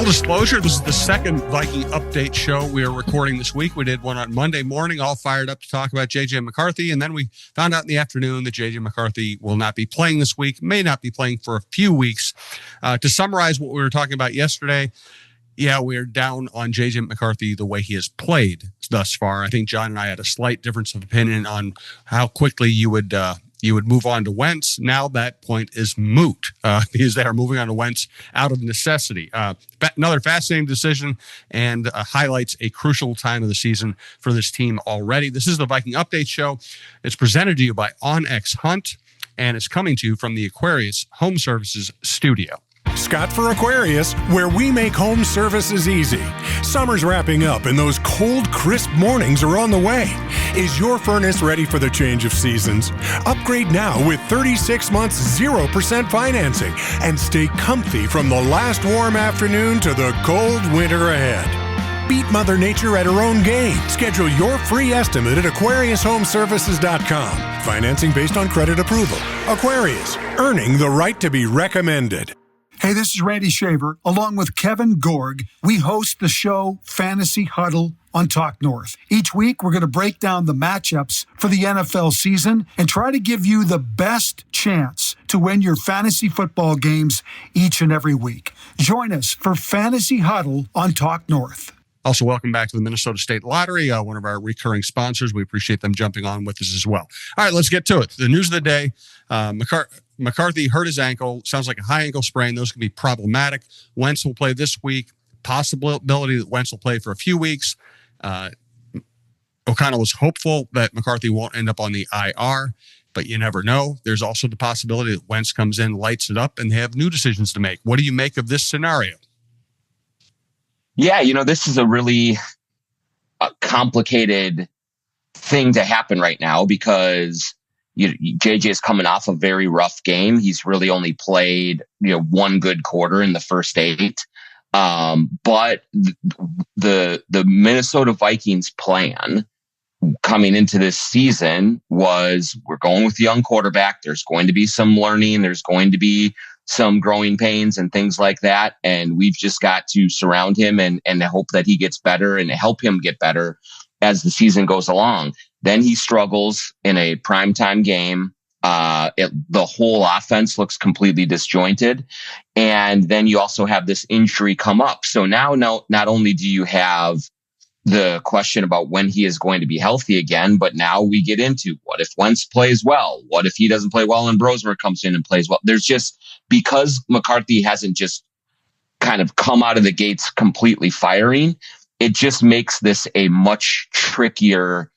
Full disclosure, this is the second Viking update show we are recording this week. We did one on Monday morning, all fired up to talk about J.J. McCarthy, and then we found out in the afternoon that J.J. McCarthy will not be playing this week, may not be playing for a few weeks. To summarize what we were talking about yesterday, yeah, we're down on J.J. McCarthy the way he has played thus far. I think John and I had a slight difference of opinion on how quickly you would move on to Wentz. Now that point is moot because they are moving on to Wentz out of necessity. Another fascinating decision and highlights a crucial time of the season for this team already. This is the Viking Update Show. It's presented to you by OnX Hunt, and it's coming to you from the Aquarius Home Services studio. Scott for Aquarius, where we make home services easy. Summer's wrapping up and those cold, crisp mornings are on the way. Is your furnace ready for the change of seasons? Upgrade now with 36 months 0% financing and stay comfy from the last warm afternoon to the cold winter ahead. Beat Mother Nature at her own game. Schedule your free estimate at AquariusHomeservices.com. Financing based on credit approval. Aquarius, earning the right to be recommended. Hey, this is Randy Shaver. Along with Kevin Gorg, we host the show Fantasy Huddle on Talk North. Each week, we're going to break down the matchups for the NFL season and try to give you the best chance to win your fantasy football games each and every week. Join us for Fantasy Huddle on Talk North. Also, welcome back to the Minnesota State Lottery, one of our recurring sponsors. We appreciate them jumping on with us as well. All right, let's get to it. The news of the day, McCarthy hurt his ankle. Sounds like a high ankle sprain. Those can be problematic. Wentz will play this week. Possibility that Wentz will play for a few weeks. O'Connell was hopeful that McCarthy won't end up on the IR, but you never know. There's also the possibility that Wentz comes in, lights it up, and they have new decisions to make. What do you make of this scenario? Yeah, this is a really complicated thing to happen right now because JJ is coming off a very rough game. He's really only played, one good quarter in the first 8. But the Minnesota Vikings plan coming into this season was we're going with the young quarterback. There's going to be some learning. There's going to be some growing pains and things like that. And we've just got to surround him and hope that he gets better and help him get better as the season goes along. Then he struggles in a primetime game. The whole offense looks completely disjointed. And then you also have this injury come up. So now not only do you have the question about when he is going to be healthy again, but now we get into what if Wentz plays well? What if he doesn't play well and Brosmer comes in and plays well? There's just, because McCarthy hasn't just kind of come out of the gates completely firing, it just makes this a much trickier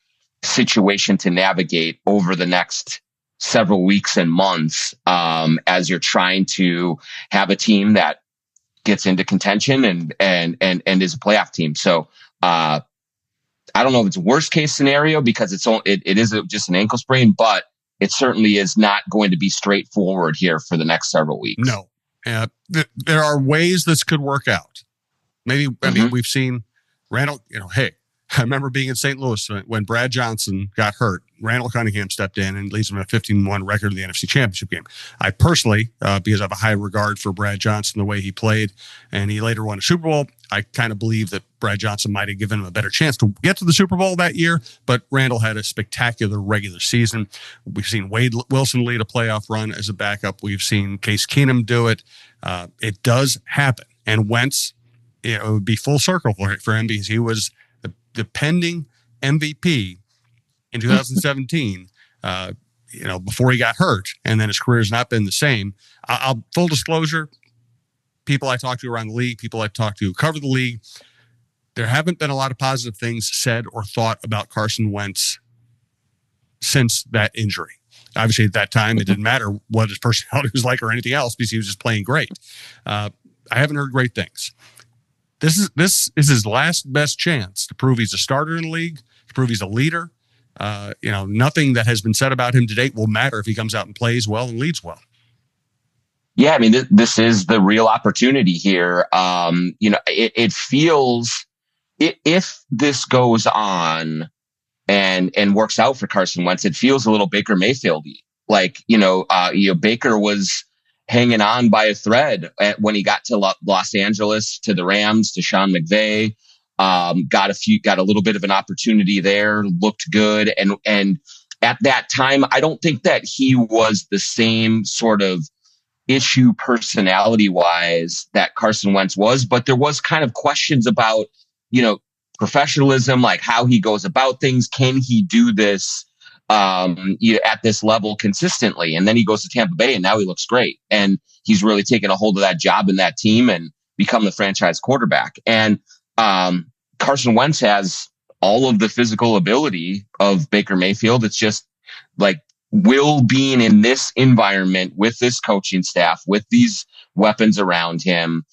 situation to navigate over the next several weeks and months, as you're trying to have a team that gets into contention and is a playoff team. So, I don't know if it's a worst case scenario because it is just an ankle sprain, but it certainly is not going to be straightforward here for the next several weeks. No, there are ways this could work out. Maybe, I mean, we've seen Randall, hey, I remember being in St. Louis when Brad Johnson got hurt. Randall Cunningham stepped in and leads them a 15-1 record in the NFC Championship game. I personally, because I have a high regard for Brad Johnson, the way he played, and he later won a Super Bowl, I kind of believe that Brad Johnson might have given him a better chance to get to the Super Bowl that year, but Randall had a spectacular regular season. We've seen Wade Wilson lead a playoff run as a backup. We've seen Case Keenum do it. It does happen. And Wentz, it would be full circle for him because he was the pending MVP in 2017, before he got hurt, and then his career has not been the same. I'll full disclosure, people I talk to around the league, people I talk to who cover the league, there haven't been a lot of positive things said or thought about Carson Wentz since that injury. Obviously, at that time, it didn't matter what his personality was like or anything else because he was just playing great. I haven't heard great things. This is his last best chance to prove he's a starter in the league, to prove he's a leader. Nothing that has been said about him to date will matter if he comes out and plays well and leads well. Yeah, I mean, this is the real opportunity here. It feels, if this goes on and works out for Carson Wentz, it feels a little Baker Mayfield-y. Like, Baker was hanging on by a thread when he got to Los Angeles, to the Rams, to Sean McVay. Got a little bit of an opportunity there, looked good. And at that time, I don't think that he was the same sort of issue personality wise that Carson Wentz was, but there was kind of questions about, professionalism, like how he goes about things. Can he do this, at this level consistently? And then he goes to Tampa Bay and now he looks great. And he's really taken a hold of that job and that team and become the franchise quarterback. And, Carson Wentz has all of the physical ability of Baker Mayfield. It's just like Will being in this environment with this coaching staff, with these weapons around him,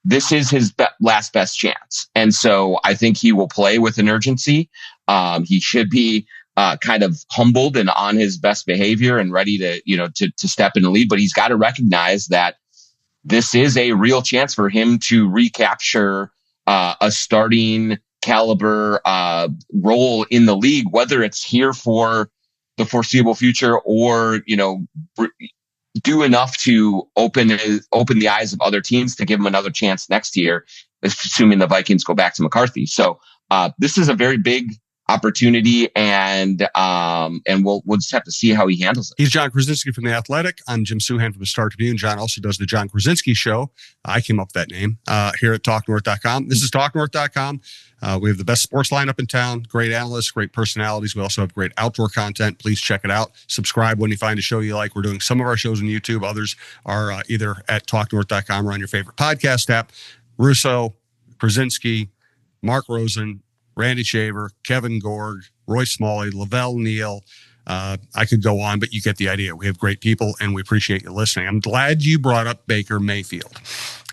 this is his last best chance. And so I think he will play with an urgency. He should be kind of humbled and on his best behavior and ready to step in the lead. But he's got to recognize that this is a real chance for him to recapture a starting caliber role in the league, whether it's here for the foreseeable future or, do enough to open the eyes of other teams to give him another chance next year, assuming the Vikings go back to McCarthy. So this is a very big opportunity, and we'll just have to see how he handles it. He's John Krawczynski from The Athletic. I'm Jim Souhan from the Star Tribune. John also does the John Krawczynski Show. I came up with that name here at TalkNorth.com. This is TalkNorth.com. We have the best sports lineup in town, great analysts, great personalities. We also have great outdoor content. Please check it out. Subscribe when you find a show you like. We're doing some of our shows on YouTube. Others are either at TalkNorth.com or on your favorite podcast app. Russo, Krawczynski, Mark Rosen, Randy Shaver, Kevin Gorg, Roy Smalley, Lavelle Neal. I could go on, but you get the idea. We have great people, and we appreciate you listening. I'm glad you brought up Baker Mayfield.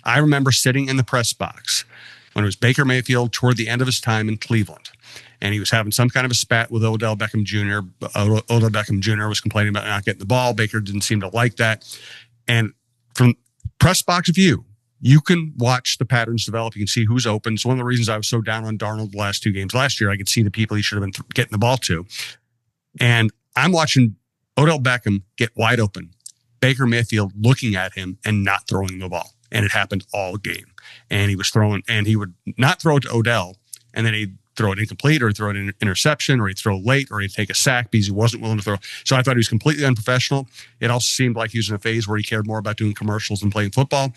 I remember sitting in the press box when it was Baker Mayfield toward the end of his time in Cleveland, and he was having some kind of a spat with Odell Beckham Jr. Odell Beckham Jr. was complaining about not getting the ball. Baker didn't seem to like that. And from press box view, you can watch the patterns develop. You can see who's open. It's one of the reasons I was so down on Darnold the last two games last year. I could see the people he should have been getting the ball to. And I'm watching Odell Beckham get wide open, Baker Mayfield looking at him and not throwing the ball. And it happened all game. And he was throwing, and he would not throw it to Odell, and then he'd throw it incomplete, or he'd throw it in interception, or he'd throw late, or he'd take a sack because he wasn't willing to throw. So I thought he was completely unprofessional. It also seemed like he was in a phase where he cared more about doing commercials than playing football.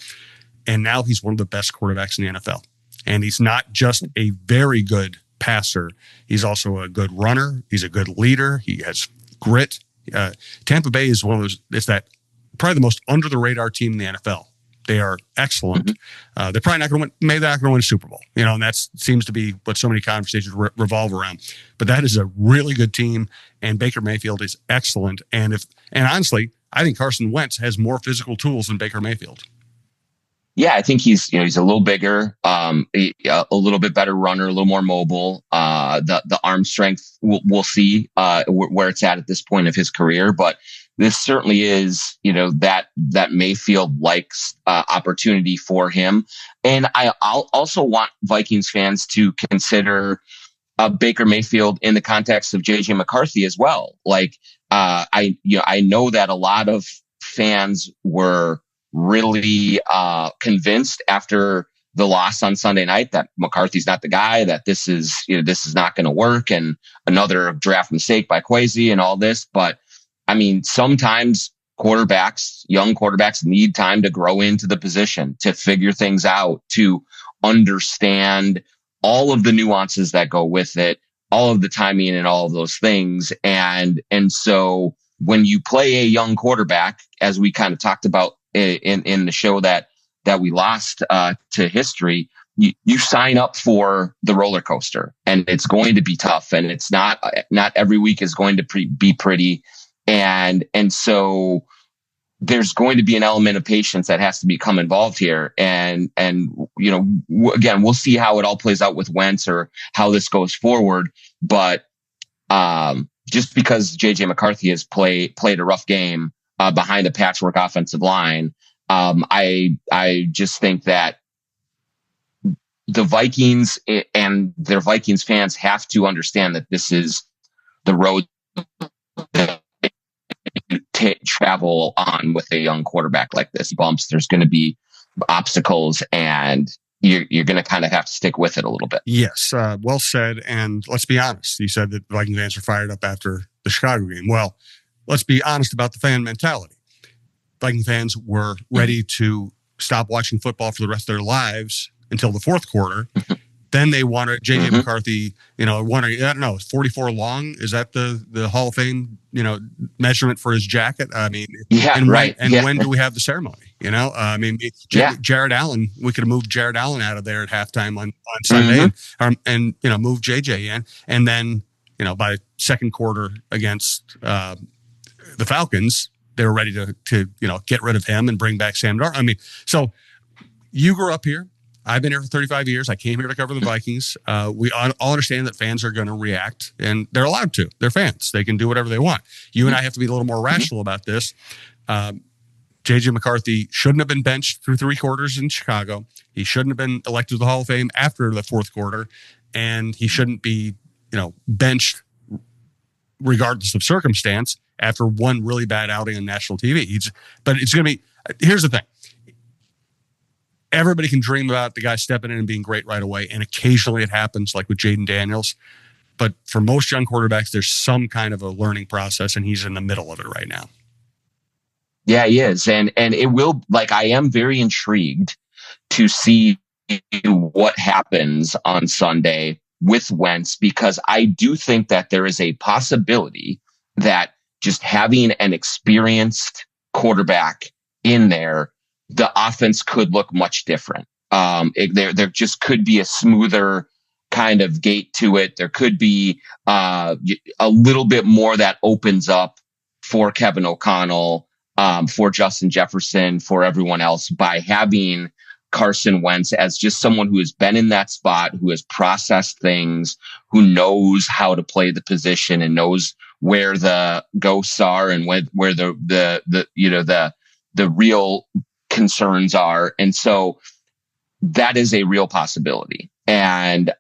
And now he's one of the best quarterbacks in the NFL. And he's not just a very good passer. He's also a good runner. He's a good leader. He has grit. Tampa Bay is one of those, it's that probably the most under the radar team in the NFL. They are excellent. Mm-hmm. They're probably not going to win, maybe they're not going to win a Super Bowl, and that seems to be what so many conversations revolve around. But that is a really good team, and Baker Mayfield is excellent. And honestly, I think Carson Wentz has more physical tools than Baker Mayfield. Yeah, I think he's a little bigger, a little bit better runner, a little more mobile. The arm strength, we'll see where it's at this point of his career, but this certainly is, that Mayfield likes opportunity for him. And I'll also want Vikings fans to consider Baker Mayfield in the context of JJ McCarthy as well. Like, I know that a lot of fans were really convinced after the loss on Sunday night that McCarthy's not the guy, that this is not going to work, and another draft mistake by Kwesi and all this. But I mean, sometimes young quarterbacks need time to grow into the position, to figure things out, to understand all of the nuances that go with it, all of the timing and all of those things. And so when you play a young quarterback, as we kind of talked about in the show that we lost to history, you sign up for the roller coaster, and it's going to be tough, and it's not every week is going to be pretty. And so there's going to be an element of patience that has to become involved here. And again, we'll see how it all plays out with Wentz or how this goes forward. But just because JJ McCarthy has played a rough game behind a patchwork offensive line, I just think that the Vikings and their Vikings fans have to understand that this is the road travel on with a young quarterback like this. Bumps, there's going to be obstacles, and you're going to kind of have to stick with it a little bit. Yes, well said. And let's be honest. You said that Viking fans are fired up after the Chicago game. Well, let's be honest about the fan mentality. Viking fans were ready to stop watching football for the rest of their lives until the fourth quarter. Then they wanted J.J. McCarthy, wanted, I don't know, 44 long. Is that the Hall of Fame, measurement for his jacket? I mean, when do we have the ceremony? Jared Allen, we could have moved Jared Allen out of there at halftime on Sunday and move J.J. in. And then, by second quarter against the Falcons, they were ready to get rid of him and bring back Sam Darnold. I mean, so you grew up here. I've been here for 35 years. I came here to cover the Vikings. We all understand that fans are going to react, and they're allowed to. They're fans. They can do whatever they want. You and I have to be a little more rational about this. J.J. McCarthy shouldn't have been benched through 3 quarters in Chicago. He shouldn't have been elected to the Hall of Fame after the fourth quarter, and he shouldn't be, benched regardless of circumstance after one really bad outing on national TV. But it's going to be – here's the thing. Everybody can dream about the guy stepping in and being great right away, and occasionally it happens, like with Jaden Daniels. But for most young quarterbacks, there's some kind of a learning process, and he's in the middle of it right now. Yeah, he is. And it will, I am very intrigued to see what happens on Sunday with Wentz, because I do think that there is a possibility that just having an experienced quarterback in there, the offense could look much different. There just could be a smoother kind of gait to it. There could be a little bit more that opens up for Kevin O'Connell, for Justin Jefferson, for everyone else, by having Carson Wentz as just someone who has been in that spot, who has processed things, who knows how to play the position and knows where the ghosts are and where the real concerns are. And so that is a real possibility. And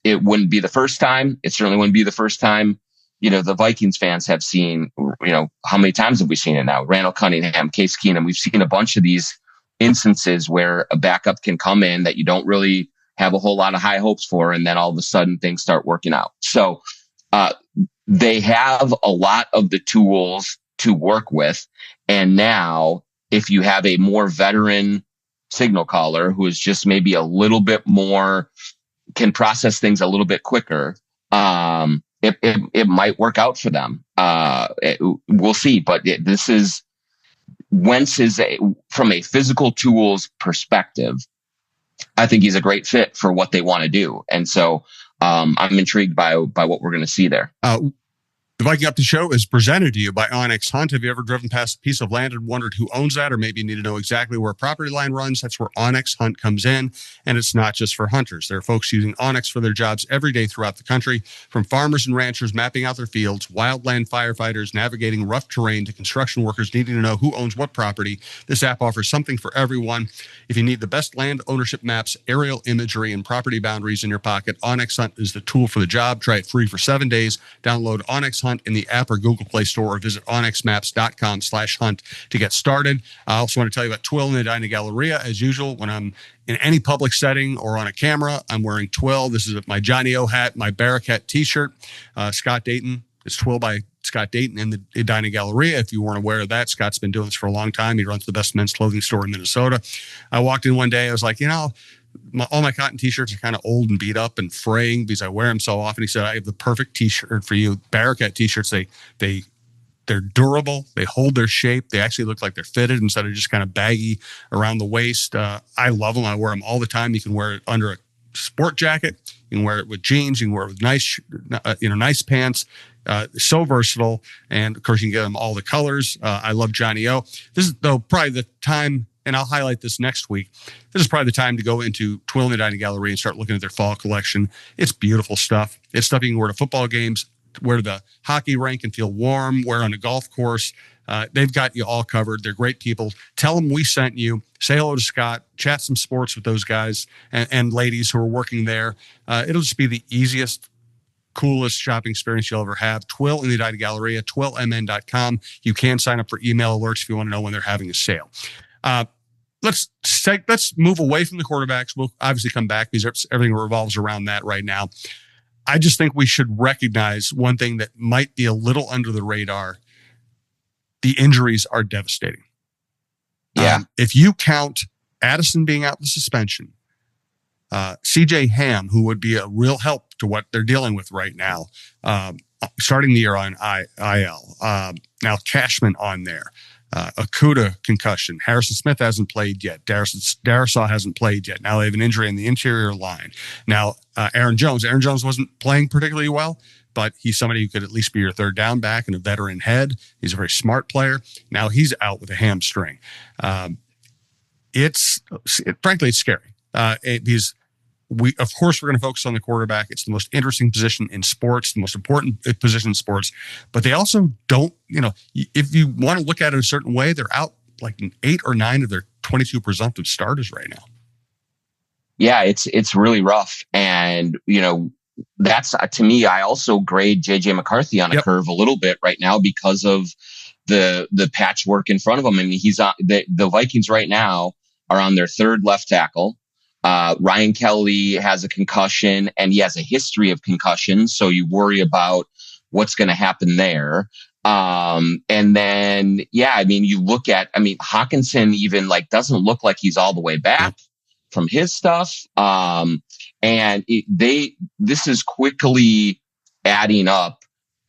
it wouldn't be the first time. It certainly wouldn't be the first time. The Vikings fans have seen, how many times have we seen it now? Randall Cunningham, Case Keenum. We've seen a bunch of these instances where a backup can come in that you don't really have a whole lot of high hopes for, and then all of a sudden things start working out. So they have a lot of the tools to work with. And now, if you have a more veteran signal caller who is just maybe a little bit more, can process things a little bit quicker, it might work out for them. We'll see. But Wentz is from a physical tools perspective, I think he's a great fit for what they want to do. And so I'm intrigued by what we're going to see there. The Viking Up the Show is presented to you by Onyx Hunt. Have you ever driven past a piece of land and wondered who owns that? Or maybe you need to know exactly where a property line runs? That's where Onyx Hunt comes in. And it's not just for hunters. There are folks using Onyx for their jobs every day throughout the country, from farmers and ranchers mapping out their fields, wildland firefighters navigating rough terrain, to construction workers needing to know who owns what property. This app offers something for everyone. If you need the best land ownership maps, aerial imagery, and property boundaries in your pocket, Onyx Hunt is the tool for the job. Try it free for 7 days. Download Onyx Hunt in the app or Google Play Store, or visit onyxmaps.com/hunt to get started. I also want to tell you about Twill in the Edina Galleria. As usual, when I'm in any public setting or on a camera, I'm wearing Twill. This is my Johnny O hat, my Barrack hat t-shirt. Scott Dayton. It's Twill by Scott Dayton in the Edina Galleria. If you weren't aware of that, Scott's been doing this for a long time. He runs the best men's clothing store in Minnesota. I walked in one day. I was like, all my cotton t-shirts are kind of old and beat up and fraying because I wear them so often. He said, I have the perfect t-shirt for you. Barrack t-shirts, they're durable. They hold their shape. They actually look like they're fitted instead of just kind of baggy around the waist. I love them. I wear them all the time. You can wear it under a sport jacket. You can wear it with jeans. You can wear it with nice pants. So versatile. And of course, you can get them all the colors. I love Johnny O. This is probably the time, and I'll highlight this next week. This is probably the time to go into Twill in the Edina Galleria and start looking at their fall collection. It's beautiful stuff. It's stuff you can wear to football games, wear to the hockey rink and feel warm, wear on a golf course. They've got you all covered. They're great people. Tell them we sent you. Say hello to Scott. Chat some sports with those guys and ladies who are working there. It'll just be the easiest coolest shopping experience you'll ever have. Twill in the United Galleria, twillmn.com. You can sign up for email alerts if you want to know when they're having a sale. Let's move away from the quarterbacks. We'll obviously come back because everything revolves around that right now. I just think we should recognize one thing that might be a little under the radar. The injuries are devastating. Yeah. If you count Addison being out with suspension, CJ Ham, who would be a real help to what they're dealing with right now, starting the year on IL. Now Cashman on there. Okuda concussion. Harrison Smith hasn't played yet. Darisaw hasn't played yet. Now they have an injury in the interior line. Now Aaron Jones. Aaron Jones wasn't playing particularly well, but he's somebody who could at least be your third down back and a veteran head. He's a very smart player. Now he's out with a hamstring. Frankly, it's scary. Because of course, we're going to focus on the quarterback. It's the most interesting position in sports, the most important position in sports. But they also don't, if you want to look at it a certain way, they're out like 8 or 9 of their 22 presumptive starters right now. Yeah, it's really rough. And, that's, to me, I also grade JJ McCarthy on a curve a little bit right now because of the patchwork in front of him. I mean, he's on the Vikings right now are on their third left tackle. Ryan Kelly has a concussion and he has a history of concussions. So you worry about what's going to happen there. And then, you look at, Hawkinson even doesn't look like he's all the way back from his stuff. And this is quickly adding up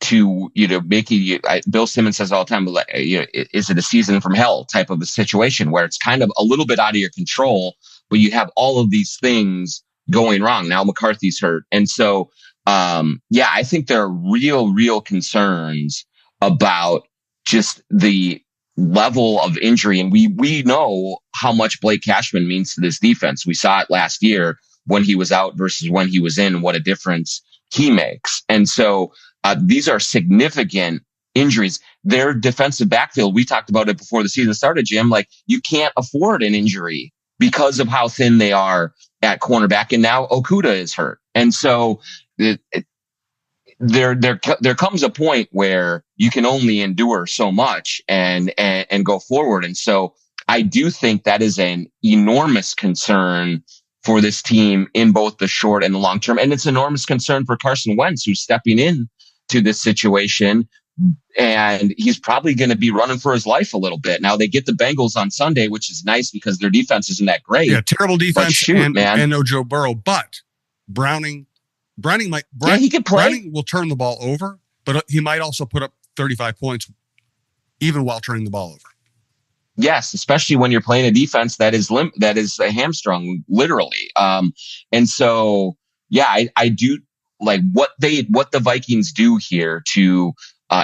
to, making Bill Simmons says all the time, is it a season from hell type of a situation where it's kind of a little bit out of your control, but you have all of these things going wrong. Now McCarthy's hurt. And so, I think there are real concerns about just the level of injury. And we know how much Blake Cashman means to this defense. We saw it last year when he was out versus when he was in, what a difference he makes. And so, these are significant injuries. Their defensive backfield, we talked about it before the season started, Jim, you can't afford an injury because of how thin they are at cornerback. And now Okuda is hurt. And so there comes a point where you can only endure so much and go forward. And so I do think that is an enormous concern for this team in both the short and the long term. And it's an enormous concern for Carson Wentz, who's stepping in to this situation. And he's probably going to be running for his life a little bit. Now they get the Bengals on Sunday, which is nice because their defense isn't that great. Yeah, terrible defense and no Joe Burrow. But Browning he could play. Browning will turn the ball over, but he might also put up 35 points even while turning the ball over. Yes, especially when you're playing a defense that is a hamstrung, literally. And so, I do like what the Vikings do here to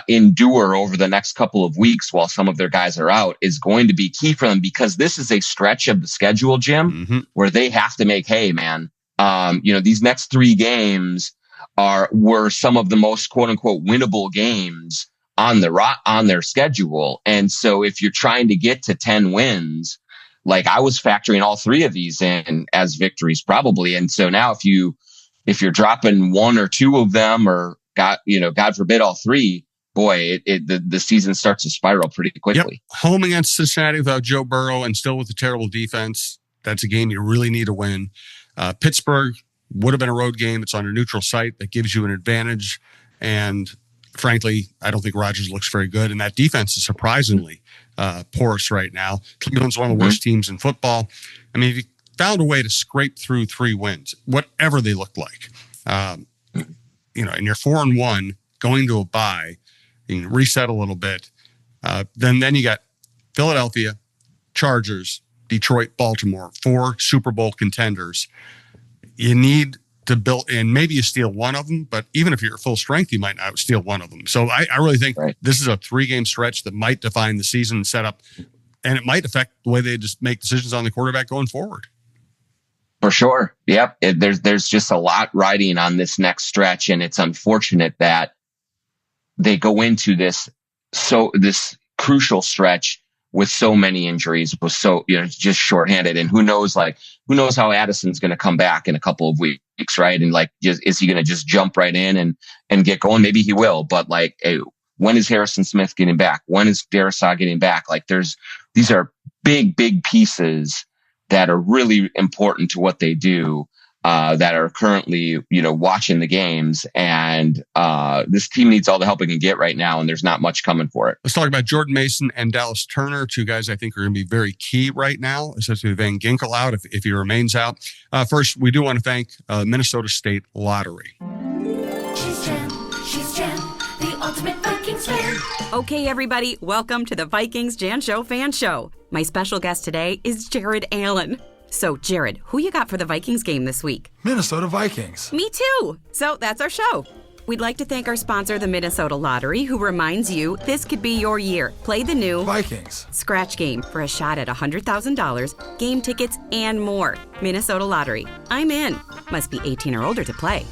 endure over the next couple of weeks while some of their guys are out is going to be key for them, because this is a stretch of the schedule, Jim, where they have to make hay, man. These next 3 games were some of the most quote unquote winnable games on their schedule. And so if you're trying to get to 10 wins, I was factoring all 3 of these in as victories probably. And so now if you're dropping 1 or 2 of them, or God forbid all 3, boy, the season starts to spiral pretty quickly. Yep. Home against Cincinnati without Joe Burrow and still with a terrible defense. That's a game you really need to win. Pittsburgh would have been a road game. It's on a neutral site. That gives you an advantage. And frankly, I don't think Rodgers looks very good. And that defense is surprisingly porous right now. Cleveland's one of the worst teams in football. I mean, if you found a way to scrape through 3 wins, whatever they look like, and you're 4-1 going to a bye, you can reset a little bit. Then you got Philadelphia, Chargers, Detroit, Baltimore, 4 Super Bowl contenders. You need to build, and maybe you steal one of them, but even if you're at full strength, you might not steal one of them. So I really think this is a 3-game stretch that might define the season setup, and it might affect the way they just make decisions on the quarterback going forward. For sure. Yep. There's just a lot riding on this next stretch, and it's unfortunate that they go into this crucial stretch with so many injuries, was so, just shorthanded. And who knows how Addison's going to come back in a couple of weeks, right? And is he going to just jump right in and get going? Maybe he will, but when is Harrison Smith getting back? When is Darrisaw getting back? These are big, big pieces that are really important to what they do, that are currently, watching the games. And this team needs all the help it can get right now, and there's not much coming for it. Let's talk about Jordan Mason and Dallas Turner, two guys I think are going to be very key right now, especially with Van Ginkel out, if he remains out. First, we do want to thank Minnesota State Lottery. She's Jen, the ultimate Vikings fan. Okay, everybody, welcome to the Vikings Jan Show Fan Show. My special guest today is Jared Allen. So, Jared, who you got for the Vikings game this week? Minnesota Vikings. Me too. So that's our show. We'd like to thank our sponsor, the Minnesota Lottery, who reminds you this could be your year. Play the new Vikings Scratch Game for a shot at $100,000, game tickets, and more. Minnesota Lottery. I'm in. Must be 18 or older to play.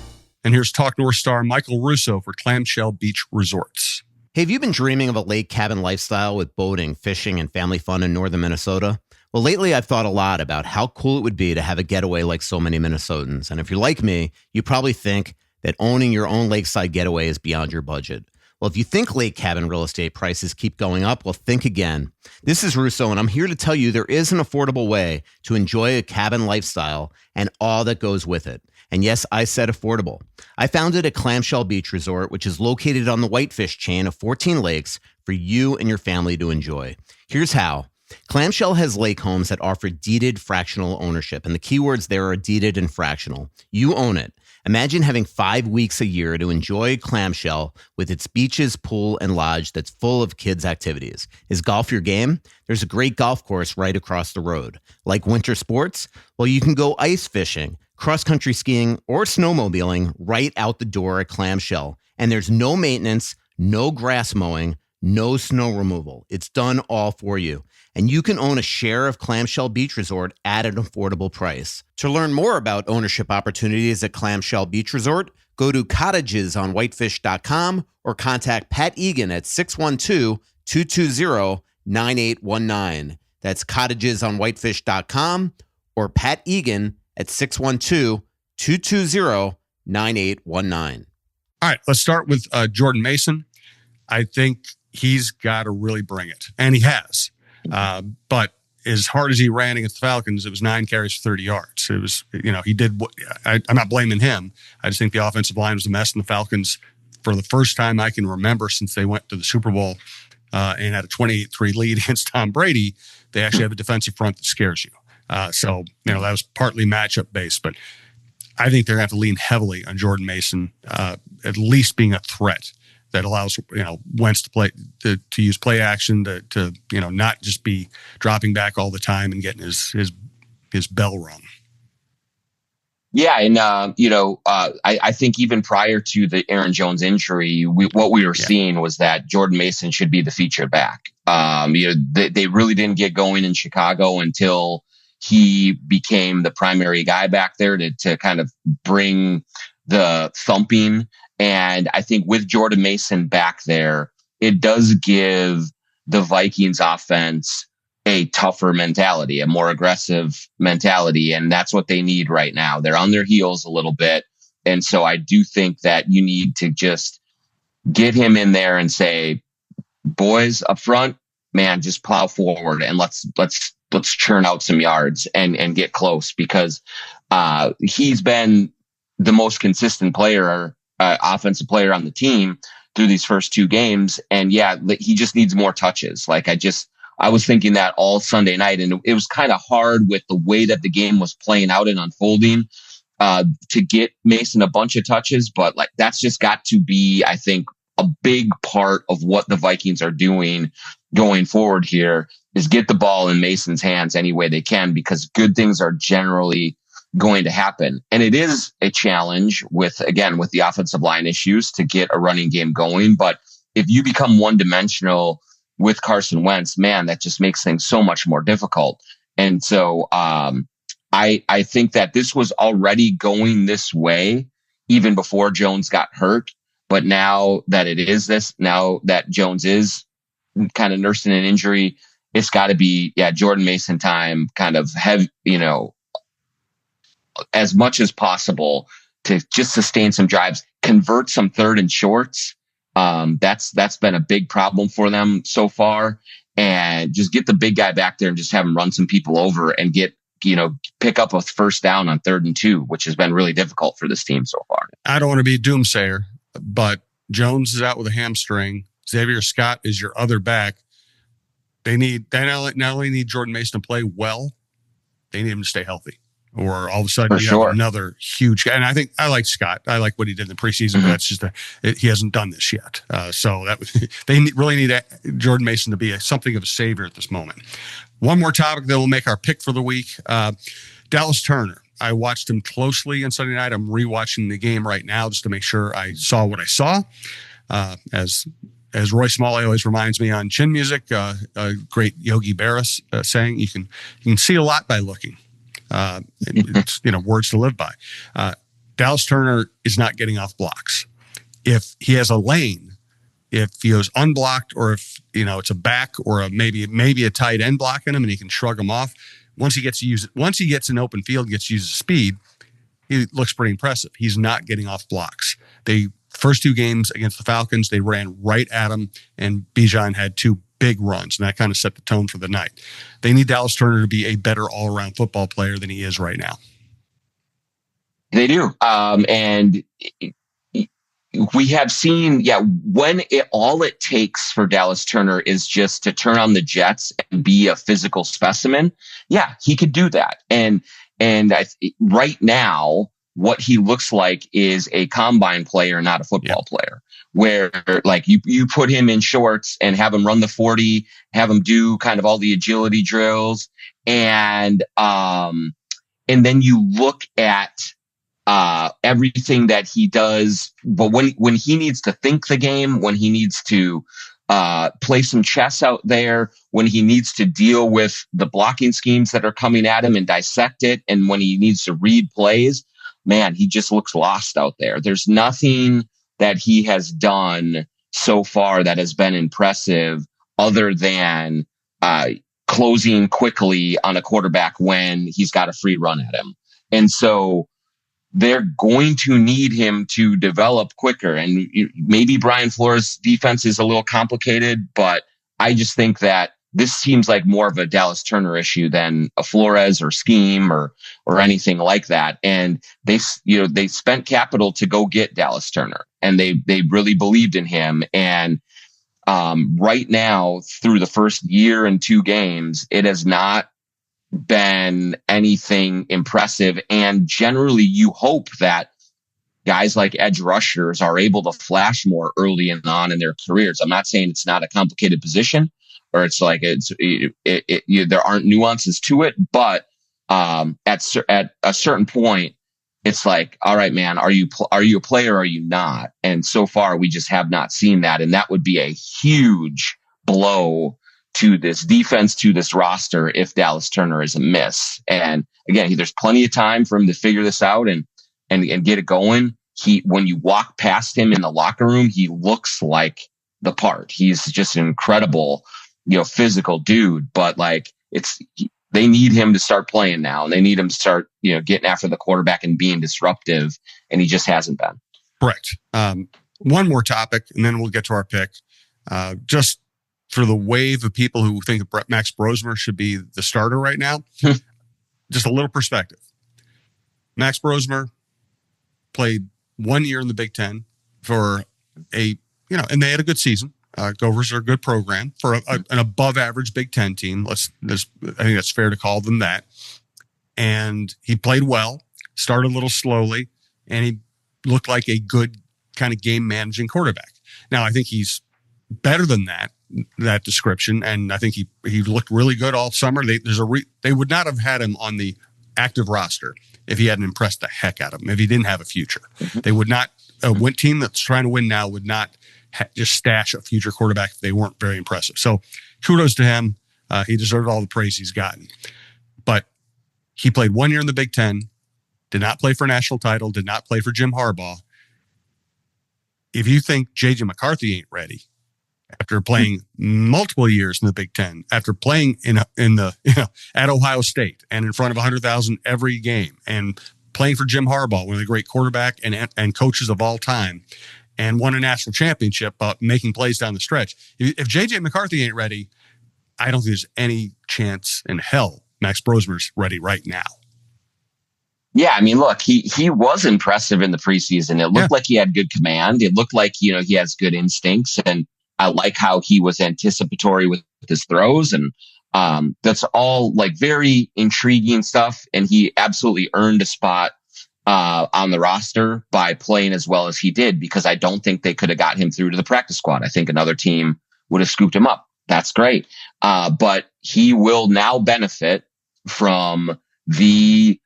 And here's Talk North star Michael Russo for Clamshell Beach Resorts. Hey, have you been dreaming of a lake cabin lifestyle with boating, fishing, and family fun in northern Minnesota? Well, lately I've thought a lot about how cool it would be to have a getaway like so many Minnesotans. And if you're like me, you probably think that owning your own lakeside getaway is beyond your budget. Well, if you think lake cabin real estate prices keep going up, well, think again. This is Russo, and I'm here to tell you there is an affordable way to enjoy a cabin lifestyle and all that goes with it. And yes, I said affordable. I founded a Clamshell Beach Resort, which is located on the Whitefish chain of 14 lakes for you and your family to enjoy. Here's how. Clamshell has lake homes that offer deeded fractional ownership, and the keywords there are deeded and fractional. You own it. Imagine having 5 weeks a year to enjoy Clamshell with its beaches, pool, and lodge that's full of kids' activities. Is golf your game? There's a great golf course right across the road. Like winter sports? Well, you can go ice fishing, cross-country skiing, or snowmobiling right out the door at Clamshell. And there's no maintenance, no grass mowing, no snow removal. It's done all for you. And you can own a share of Clamshell Beach Resort at an affordable price. To learn more about ownership opportunities at Clamshell Beach Resort, go to cottagesonwhitefish.com or contact Pat Egan at 612-220-9819. That's cottagesonwhitefish.com or Pat Egan at 612-220-9819. All right, let's start with Jordan Mason. I think he's got to really bring it, and he has. But as hard as he ran against the Falcons, it was 9 carries for 30 yards. It was, he did what I'm not blaming him. I just think the offensive line was a mess, and the Falcons, for the first time I can remember since they went to the Super Bowl and had a 28-3 lead against Tom Brady, they actually have a defensive front that scares you. So that was partly matchup based, but I think they're going to have to lean heavily on Jordan Mason, at least being a threat that allows Wentz to play to use play action to not just be dropping back all the time and getting his bell rung. Yeah, and I think even prior to the Aaron Jones injury, what we were seeing was that Jordan Mason should be the featured back. They really didn't get going in Chicago until he became the primary guy back there to kind of bring the thumping. And I think with Jordan Mason back there, it does give the Vikings offense a tougher mentality, a more aggressive mentality. And that's what they need right now. They're on their heels a little bit. And so I do think that you need to just get him in there and say, boys up front, man, just plow forward and let's churn out some yards and get close, because he's been the most consistent player, offensive player on the team through these first 2 games. And he just needs more touches. I was thinking that all Sunday night, and it was kind of hard with the way that the game was playing out and unfolding to get Mason a bunch of touches. But that's just got to be, I think, a big part of what the Vikings are doing going forward here is get the ball in Mason's hands any way they can, because good things are generally going to happen. And it is a challenge with the offensive line issues to get a running game going. But if you become one-dimensional with Carson Wentz, man, that just makes things so much more difficult. And so I think that this was already going this way even before Jones got hurt. But now that Jones is kind of nursing an injury, it's got to be, Jordan Mason time, kind of heavy, as much as possible to just sustain some drives, convert some third and shorts. That's been a big problem for them so far, and just get the big guy back there and just have him run some people over and pick up a first down on 3rd and 2, which has been really difficult for this team so far. I don't want to be a doomsayer, but Jones is out with a hamstring. Xavier Scott is your other back. They not only need Jordan Mason to play well, they need him to stay healthy. Or all of a sudden have another huge guy. And I like Scott. I like what he did in the preseason, but that's just he hasn't done this yet. So they really need Jordan Mason to be something of a savior at this moment. One more topic that will make our pick for the week. Dallas Turner. I watched him closely on Sunday night. I'm rewatching the game right now just to make sure I saw what I saw. As Roy Smalley always reminds me on Chin Music, a great Yogi Berra saying, you can see a lot by looking. It's words to live by. Dallas Turner is not getting off blocks. If he has a lane, if he goes unblocked, or if it's a back or maybe a tight end blocking him and he can shrug him off. Once he gets in open field, gets to use his speed, he looks pretty impressive. He's not getting off blocks. First 2 games against the Falcons, they ran right at him, and Bijan had 2 big runs, and that kind of set the tone for the night. They need Dallas Turner to be a better all-around football player than he is right now. They do. And we have seen, when all it takes for Dallas Turner is just to turn on the jets and be a physical specimen. Yeah, he could do that. And right now, what he looks like is a combine player, not a football player, where like you put him in shorts and have him run the 40, have him do kind of all the agility drills. And then you look at everything that he does. But when he needs to think the game, when he needs to play some chess out there, when he needs to deal with the blocking schemes that are coming at him and dissect it, and when he needs to read plays, man, he just looks lost out there. There's nothing that he has done so far that has been impressive other than closing quickly on a quarterback when he's got a free run at him. And so they're going to need him to develop quicker. And maybe Brian Flores' defense is a little complicated, but I just think that this seems like more of a Dallas Turner issue than a Flores or scheme or anything like that. And they spent capital to go get Dallas Turner, and they really believed in him. And right now, through the first year and 2 games, it has not been anything impressive. And generally, you hope that guys like edge rushers are able to flash more early and on in their careers. I'm not saying it's not a complicated position, or it's like there aren't nuances to it, but at a certain point, it's like, all right, man, are you a player or are you not? And so far, we just have not seen that, and that would be a huge blow to this defense, to this roster, if Dallas Turner is a miss. And again, there's plenty of time for him to figure this out and get it going. When you walk past him in the locker room, he looks like the part. He's just an incredible, physical dude, but they need him to start playing now, and they need him to start, getting after the quarterback and being disruptive. And he just hasn't been. Correct. One more topic, and then we'll get to our pick. Just for the wave of people who think Max Brosmer should be the starter right now, just a little perspective. Max Brosmer played 1 year in the Big Ten for and they had a good season. Gophers are a good program for an above average Big Ten team. I think that's fair to call them that. And he played well, started a little slowly, and he looked like a good kind of game managing quarterback. Now, I think he's better than that description. And I think he looked really good all summer. They would not have had him on the active roster if he hadn't impressed the heck out of him, if he didn't have a future. Mm-hmm. They would not, a team that's trying to win now would not just stash a future quarterback if they weren't very impressive. So kudos to him. He deserved all the praise he's gotten. But he played 1 year in the Big Ten, did not play for a national title, did not play for Jim Harbaugh. If you think J.J. McCarthy ain't ready, after playing multiple years in the Big Ten, after playing at Ohio State and in front of 100,000 every game, and playing for Jim Harbaugh, one of the great quarterback and coaches of all time, and won a national championship, making plays down the stretch. If J.J. McCarthy ain't ready, I don't think there's any chance in hell Max Brosmer's ready right now. Yeah, I mean, look, he was impressive in the preseason. It looked like he had good command. It looked like, he has good instincts, and I like how he was anticipatory with his throws, and that's all like very intriguing stuff. And he absolutely earned a spot on the roster by playing as well as he did, because I don't think they could have got him through to the practice squad. I think another team would have scooped him up. That's great. But he will now benefit from the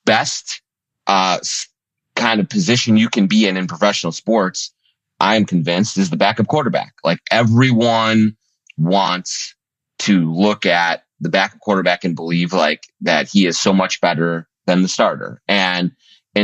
best kind of position you can be in professional sports. I'm convinced is the backup quarterback. Like, everyone wants to look at the backup quarterback and believe like that he is so much better than the starter. And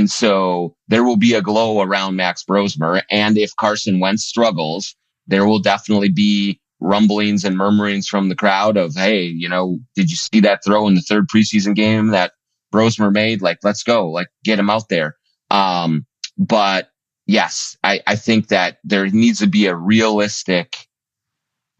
so there will be a glow around Max Brosmer. And if Carson Wentz struggles, there will definitely be rumblings and murmurings from the crowd of, hey, did you see that throw in the third preseason game that Brosmer made? Like, let's go, like, get him out there. But yes, I think that there needs to be a realistic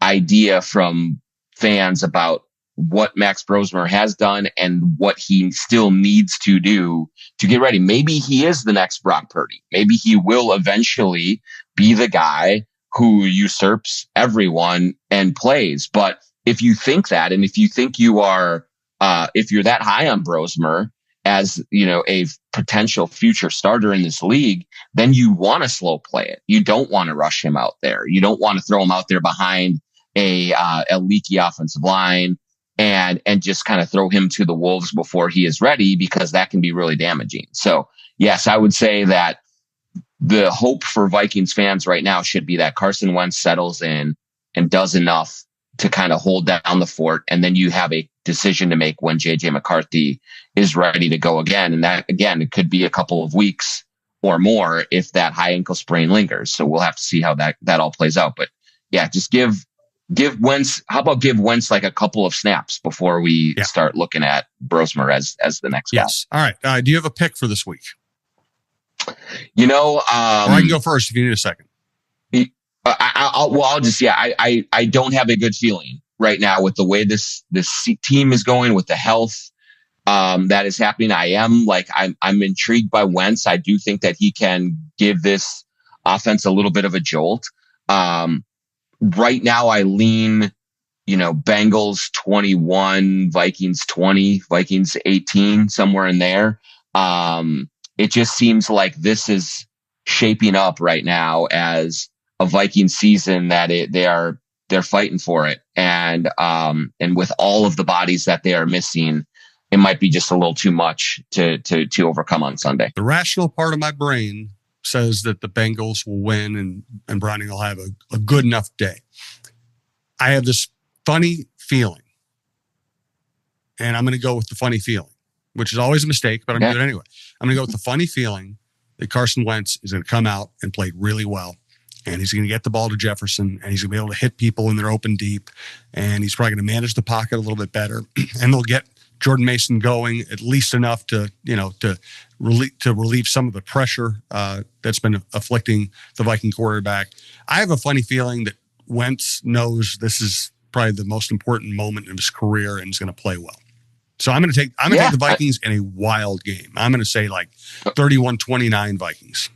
idea from fans about what Max Brosmer has done and what he still needs to do to get ready. Maybe he is the next Brock Purdy. Maybe he will eventually be the guy who usurps everyone and plays. But if you think that, and if you think you are, if you're that high on Brosmer as, a potential future starter in this league, then you want to slow play it. You don't want to rush him out there. You don't want to throw him out there behind a leaky offensive line and just kind of throw him to the wolves before he is ready, because that can be really damaging. So yes, I would say that the hope for Vikings fans right now should be that Carson Wentz settles in and does enough to kind of hold down the fort. And then you have a decision to make when JJ McCarthy is ready to go again. And that, again, it could be a couple of weeks or more if that high ankle sprain lingers. So we'll have to see how that all plays out. But yeah, just give Wentz, how about give Wentz like a couple of snaps before we start looking at Brosmer as the next guy. Yes. All right. Do you have a pick for this week? Or I can go first if you need a second. I don't have a good feeling right now with the way this team is going, with the health that is happening. I'm intrigued by Wentz. I do think that he can give this offense a little bit of a jolt. Right now I lean, Bengals 21, Vikings 20, Vikings 18, somewhere in there. It just seems like this is shaping up right now as a Viking season that they're fighting for it. And with all of the bodies that they are missing, it might be just a little too much to overcome on Sunday. The rational part of my brain says that the Bengals will win and Browning will have a good enough day. I have this funny feeling, and I'm going to go with the funny feeling, which is always a mistake, but I'm going to do it anyway. I'm going to go with the funny feeling that Carson Wentz is going to come out and play really well. And he's going to get the ball to Jefferson, and he's going to be able to hit people when they're open deep. And he's probably going to manage the pocket a little bit better. And they'll get Jordan Mason going at least enough to relieve some of the pressure that's been afflicting the Viking quarterback. I have a funny feeling that Wentz knows this is probably the most important moment of his career, and he's going to play well. So I'm going to take the Vikings in a wild game. I'm going to say like 31-29 Vikings.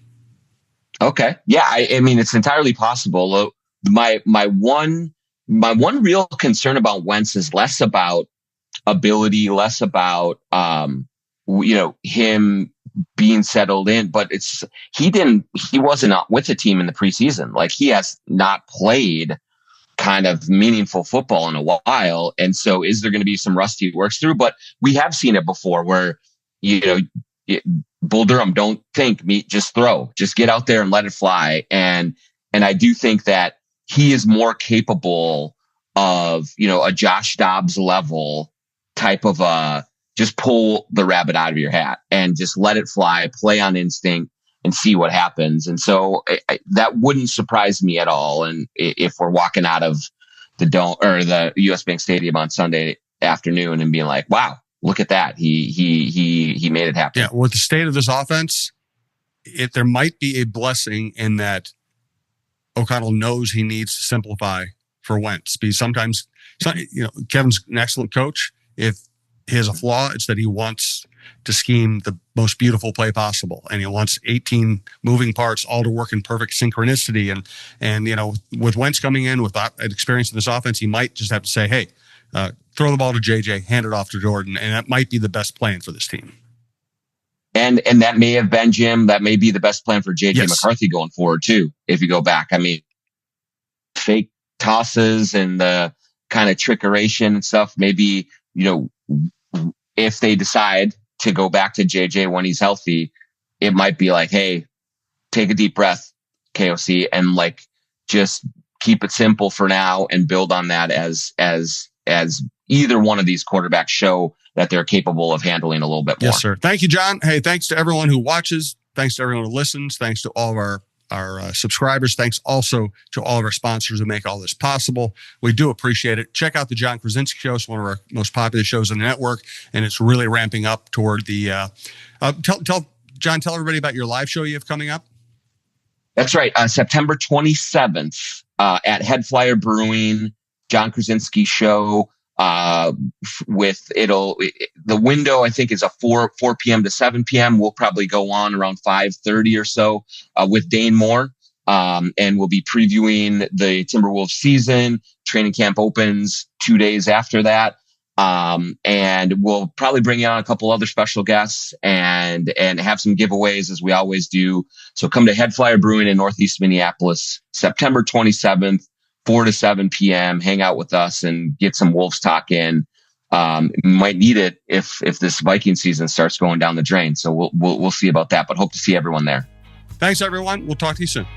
Okay. Yeah. I mean, it's entirely possible. My one real concern about Wentz is less about ability, less about, him being settled in, but he wasn't with the team in the preseason. Like, he has not played kind of meaningful football in a while. And so is there going to be some rust he works through? But we have seen it before where, Bull Durham, don't think, just throw, just get out there and let it fly. And I do think that he is more capable of, a Josh Dobbs level type of just pull the rabbit out of your hat and just let it fly, play on instinct. and see what happens. And so that wouldn't surprise me at all. And if we're walking out of the Dome or the US Bank Stadium on Sunday afternoon and being like, wow, look at that. He made it happen. Yeah. With the state of this offense, there might be a blessing in that O'Connell knows he needs to simplify for Wentz. Because sometimes, Kevin's an excellent coach. If he has a flaw, it's that he wants to scheme the most beautiful play possible. And he wants 18 moving parts all to work in perfect synchronicity. And with Wentz coming in with experience in this offense, he might just have to say, hey, throw the ball to JJ, hand it off to Jordan. And that might be the best plan for this team. And that may have been, Jim, that may be the best plan for JJ McCarthy going forward too. If you go back, I mean, fake tosses and the kind of trickeration and stuff, maybe, if they decide to go back to JJ when he's healthy, it might be like, hey, take a deep breath, KOC, and like just keep it simple for now and build on that as either one of these quarterbacks show that they're capable of handling a little bit more. Yes, sir. Thank you, John. Hey, thanks to everyone who watches. Thanks to everyone who listens. Thanks to all of our subscribers. Thanks also to all of our sponsors who make all this possible. We do appreciate it. Check out the John Krawczynski Show. It's one of our most popular shows on the network, and it's really ramping up toward the tell everybody about your live show you have coming up. That's right. September 27th at Head Flyer Brewing, John Krawczynski Show. The window, I think, is a 4 p.m. to 7 p.m. We'll probably go on around 5:30 or so with Dane Moore. And we'll be previewing the Timberwolves season. Training camp opens 2 days after that. And we'll probably bring on a couple other special guests and have some giveaways as we always do. So come to Head Flyer Brewing in Northeast Minneapolis, September 27th. 4 to 7 p.m. Hang out with us and get some Wolves talk in. Might need it if this Viking season starts going down the drain. So we'll see about that, but hope to see everyone there. Thanks, everyone. We'll talk to you soon.